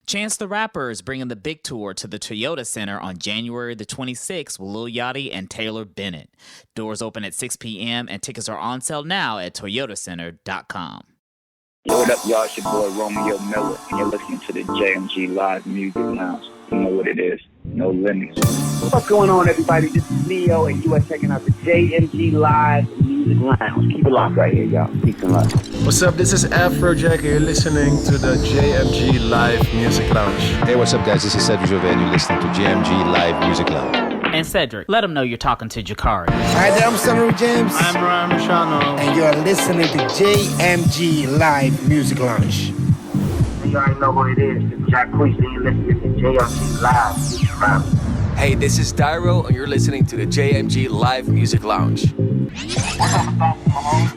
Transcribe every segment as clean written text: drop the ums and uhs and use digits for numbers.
Chance the Rapper is bringing the big tour to the Toyota Center on January the 26th with Lil Yachty and Taylor Bennett. Doors open at 6 p.m. and tickets are on sale now at toyotacenter.com. Yo, what up, y'all? It's your boy Romeo Miller, and you're listening to the JMG Live Music Lounge. You know what it is. No limits. What's going on, everybody? This is Leo, and you are checking out the JMG Live Music Lounge. Keep it locked right here, y'all. Peace and love. What's up? This is Afrojack, and you're listening to the JMG Live Music Lounge. Hey, what's up, guys? This is Cedric Jovet, and you're listening to JMG Live Music Lounge. And Cedric, let them know you're talking to Jakari. Hi there, I'm Sonny James. I'm Ram Shano. And you're listening to JMG Live Music Lounge. You already know what it is. It's Jack Queese, and you're listening to JMG Live Music Lounge. Hey, this is Dyro, and you're listening to the JMG Live Music Lounge. What's up, Mahomes?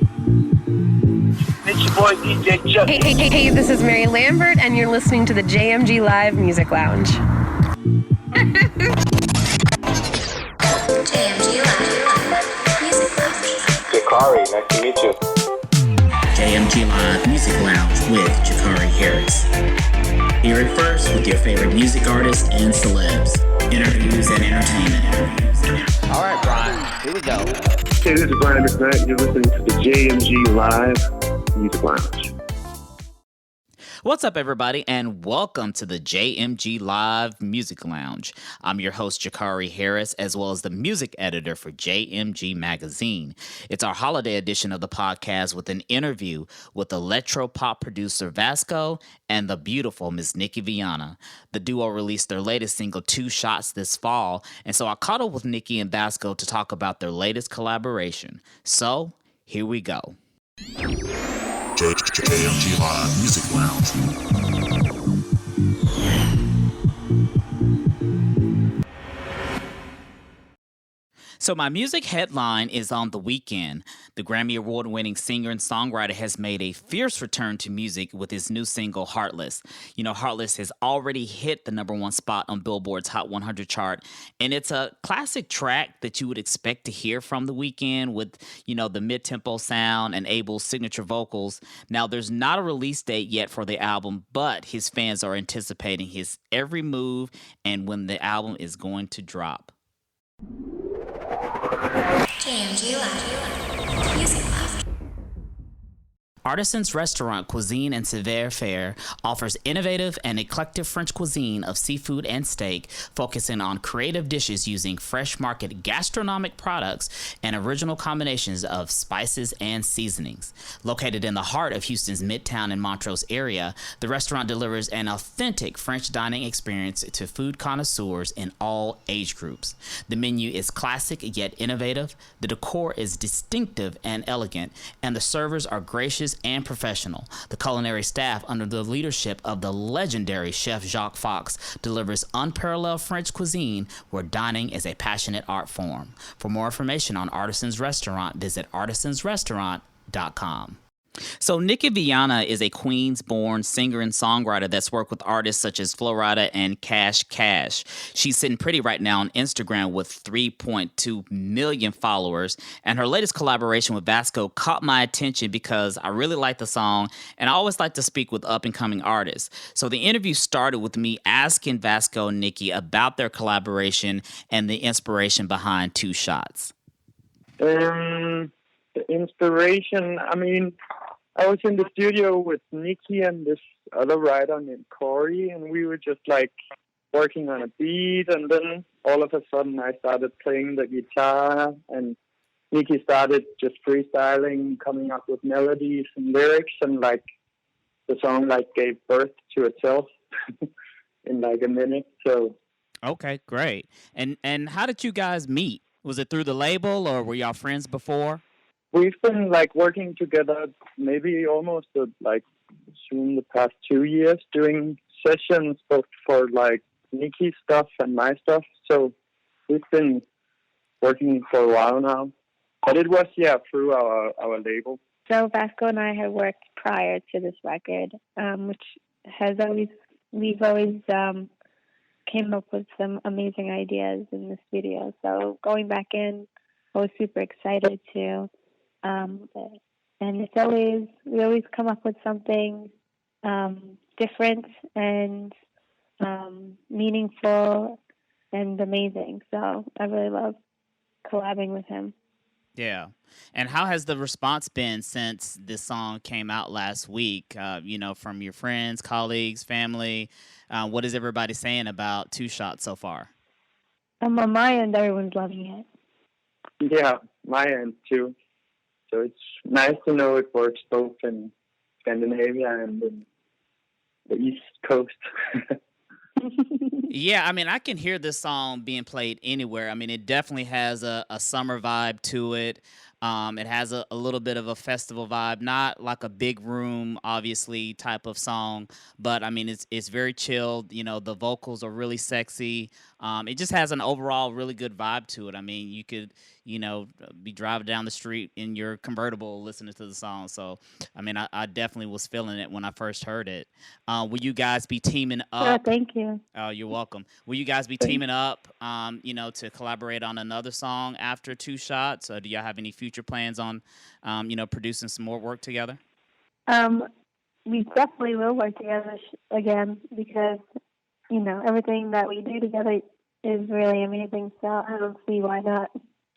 It's your boy DJ Chuck. Hey, this is Mary Lambert, and you're listening to the JMG Live Music Lounge. JMG Live Music Lounge. Jakari, nice to meet you. JMG Live Music Lounge with Jakari Harris. Hear it first with your favorite music artists and celebs. Interviews and entertainment. All right, Brian, here we go. Hey, this is Brian McKnight. You're listening to the JMG Live Music Lounge. What's up, everybody, and welcome to the JMG Live Music Lounge. I'm your host, Jakari Harris, as well as the music editor for JMG Magazine. It's our holiday edition of the podcast with an interview with electro-pop producer Vasco and the beautiful Miss Nikki Vianna. The duo released their latest single, Two Shots, this fall, and so I caught up with Nikki and Vasco to talk about their latest collaboration. So, here we go. JMG Live Music Lounge. So my music headline is on The Weeknd. The Grammy Award-winning singer and songwriter has made a fierce return to music with his new single, Heartless. You know, Heartless has already hit the #1 spot on Billboard's Hot 100 chart, and it's a classic track that you would expect to hear from The Weeknd with, you know, the mid-tempo sound and Abel's signature vocals. Now, there's not a release date yet for the album, but his fans are anticipating his every move and when the album is going to drop. JMG Live Music Lounge. Artisan's Restaurant Cuisine and Savoir-Faire offers innovative and eclectic French cuisine of seafood and steak, focusing on creative dishes using fresh market gastronomic products and original combinations of spices and seasonings. Located in the heart of Houston's Midtown and Montrose area, the restaurant delivers an authentic French dining experience to food connoisseurs in all age groups. The menu is classic yet innovative, the decor is distinctive and elegant, and the servers are gracious and professional. The culinary staff, under the leadership of the legendary chef Jacques Fox, delivers unparalleled French cuisine where dining is a passionate art form. For more information on Artisan's Restaurant, visit artisansrestaurant.com. So Nikki Vianna is a Queens-born singer and songwriter that's worked with artists such as Flo Rida and Cash Cash. She's sitting pretty right now on Instagram with 3.2 million followers, and her latest collaboration with Vasco caught my attention because I really like the song, and I always like to speak with up-and-coming artists. So the interview started with me asking Vasco and Nikki about their collaboration and the inspiration behind Two Shots. The inspiration, I was in the studio with Nikki and this other writer named Corey, and we were just like working on a beat, and then all of a sudden I started playing the guitar, and Nikki started just freestyling, coming up with melodies and lyrics, and like the song like gave birth to itself in like a minute. So Okay, great. And how did you guys meet? Was it through the label or were y'all friends before? we've been like working together maybe almost like soon the past 2 years, doing sessions both for like Nikki stuff and my stuff. So we've been working for a while now. But it was, through our label. So Vasco and I have worked prior to this record, which has we've always came up with some amazing ideas in the studio. So going back in, I was super excited too. And we always come up with something different and meaningful and amazing. So I really love collabing with him. Yeah. And how has the response been since this song came out last week? From your friends, colleagues, family. What is everybody saying about Two Shots so far? On my end, everyone's loving it. Yeah, my end too. So it's nice to know it works both in Scandinavia and in the East Coast. Yeah, I mean, I can hear this song being played anywhere. I mean, it definitely has a summer vibe to it. It has a little bit of a festival vibe, not like a big room, obviously, type of song, but I mean, it's very chilled. The vocals are really sexy. It just has an overall really good vibe to it. I mean, you could, be driving down the street in your convertible listening to the song. So, I mean, I definitely was feeling it when I first heard it. Will you guys be teaming up? Thank you. Oh, you're welcome. Will you guys be teaming up, to collaborate on another song after Two Shots? Or do y'all have any future plans on, producing some more work together? We definitely will work together again because, everything that we do together is really amazing. So I don't see why not.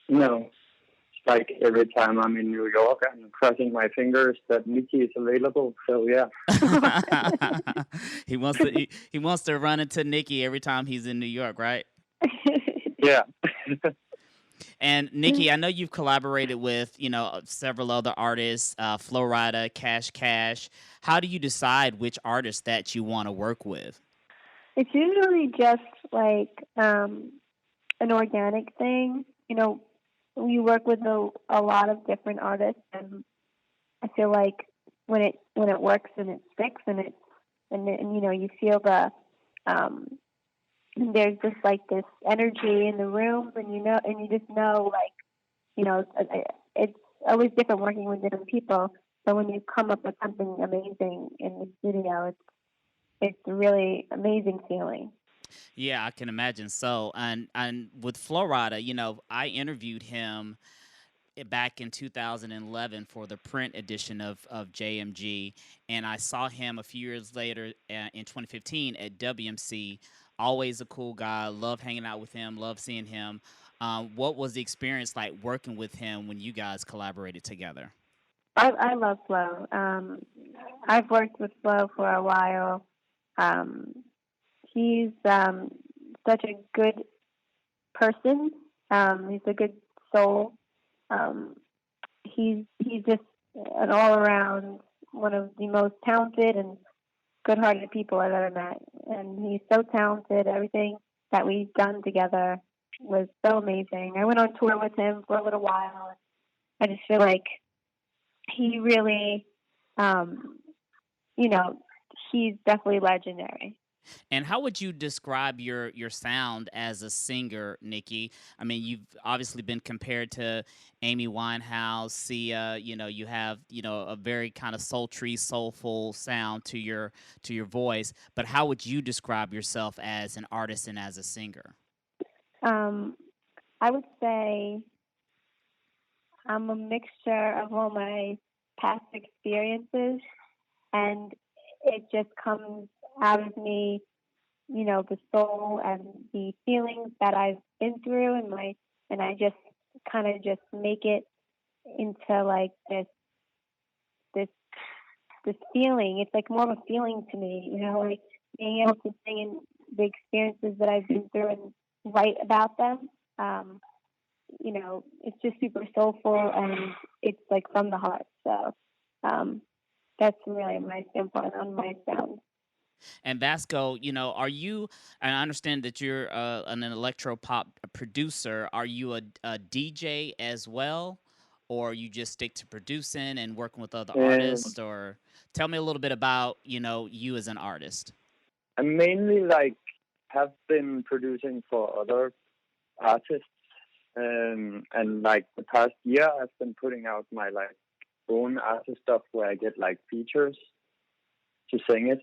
No. It's like every time I'm in New York, I'm crossing my fingers that Nikki is available. So yeah. He wants to run into Nikki every time he's in New York, right? Yeah. And Nikki, I know you've collaborated with, several other artists, Flo Rida, Cash. How do you decide which artists that you want to work with? It's usually just like an organic thing. We work with a lot of different artists, and I feel like when it works and it sticks and you feel there's just like this energy in the room, and you just know, it's always different working with different people. So when you come up with something amazing in the studio, it's a really amazing feeling. Yeah, I can imagine so. And with Flo Rida, I interviewed him back in 2011 for the print edition of JMG, and I saw him a few years later in 2015 at WMC. Always a cool guy. Love hanging out with him. Love seeing him. What was the experience like working with him when you guys collaborated together? I love Flo. I've worked with Flo for a while. He's such a good person. He's a good soul. He's just an all around one of the most talented and good hearted people I've ever met. And he's so talented. Everything that we've done together was so amazing. I went on tour with him for a little while. I just feel like he really, he's definitely legendary. And how would you describe your sound as a singer, Nikki? I mean, you've obviously been compared to Amy Winehouse, Sia. You have a very kind of sultry, soulful sound to your voice. But how would you describe yourself as an artist and as a singer? I would say I'm a mixture of all my past experiences, and it just comes out of me, the soul and the feelings that I've been through, and I just kind of just make it into like this feeling. It's like more of a feeling to me, like being able to sing in the experiences that I've been through and write about them. It's just super soulful, and it's like from the heart. So that's really my standpoint on my sound. And Vasco, are you? And I understand that you're an electro pop producer. Are you a DJ as well, or you just stick to producing and working with other artists? Or tell me a little bit about you as an artist. I mainly have been producing for other artists, and the past year I've been putting out my own artist stuff where I get features to sing it.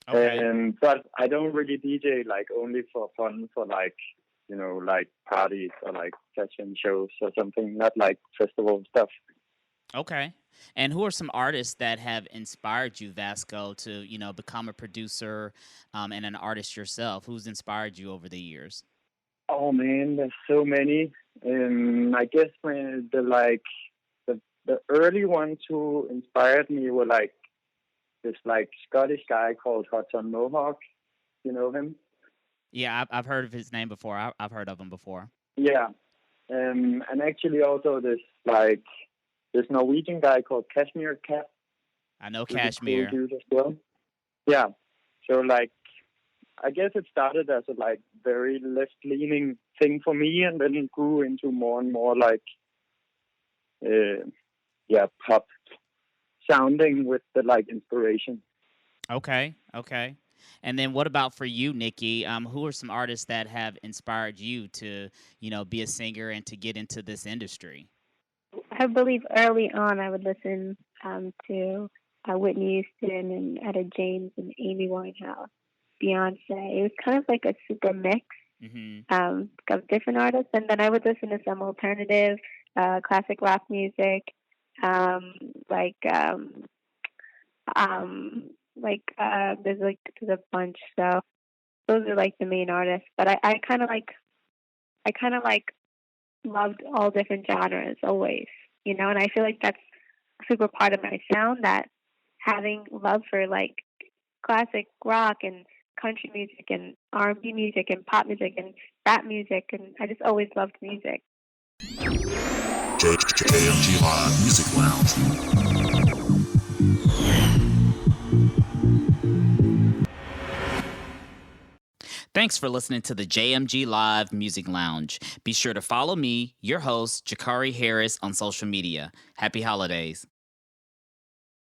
Okay. But I don't really DJ only for fun, for parties or fashion shows or something, not festival stuff. Okay. And who are some artists that have inspired you, Vasco, to become a producer and an artist yourself? Who's inspired you over the years? Oh man, there's so many. I guess when the early ones who inspired me were like this like Scottish guy called Hudson Mohawk. You know him? Yeah, I've heard of his name before. I've heard of him before. Yeah. And actually also this Norwegian guy called Kashmir Cat. I know He's a Kashmir. cool dude as well. Yeah. So like, I guess it started as a like very left leaning thing for me, and then it grew into more and more like, pop sounding with the like inspiration. Okay, okay. And then what about for you, Nikki? Who are some artists that have inspired you to, be a singer and to get into this industry? I believe early on I would listen to Whitney Houston and Etta James and Amy Winehouse, Beyonce. It was kind of like a super mix of different artists. And then I would listen to some alternative, classic rock music, there's a bunch. So those are like the main artists. But I kind of like loved all different genres always, and I feel like that's a super part of my sound, that having love for like classic rock and country music and R&B music and pop music and rap music, and I just always loved music. JMG Live Music Lounge. Thanks for listening to the JMG Live Music Lounge. Be sure to follow me, your host, Jakari Harris, on social media. Happy holidays.